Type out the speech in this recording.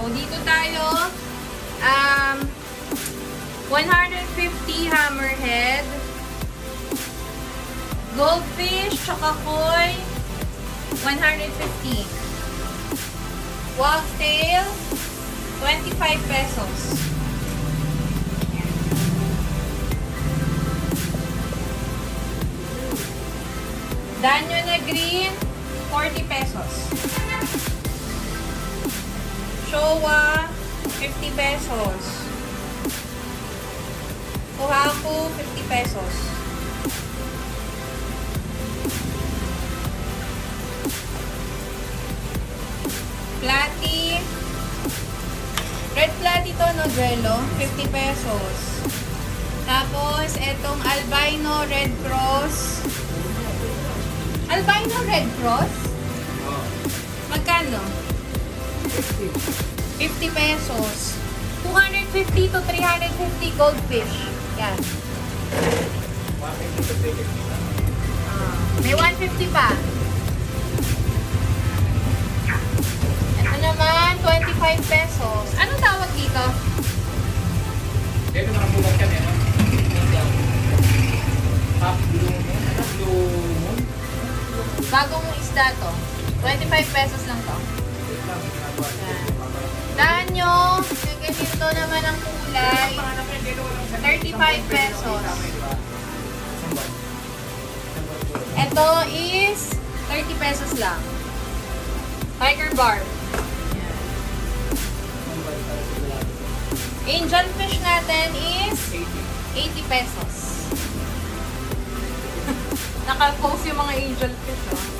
So, dito tayo. 150 hammerhead. Goldfish, tsaka koi, 150. Wagtail, 25 pesos. Danyo na green, 40 pesos. Showa, 50 pesos. Kuhaku, 50 pesos. Platy. Red platy to, no, Jello. 50 pesos. Tapos, etong albino red cross. Albino red cross? Magkano? 50 pesos. 250 to 350 goldfish. Yan. May 150 pa. Ito naman, 25 pesos. Anong tawag dito? Dito nakabulat ka nila. Blue moon. Bagong isda to. 25 pesos lang to. Danyo, ganito naman ang kulay. 35 pesos. Ito is 30 pesos lang. Tiger barb. Angel fish natin is 80 pesos. Naka-post yung mga angel fish, oh.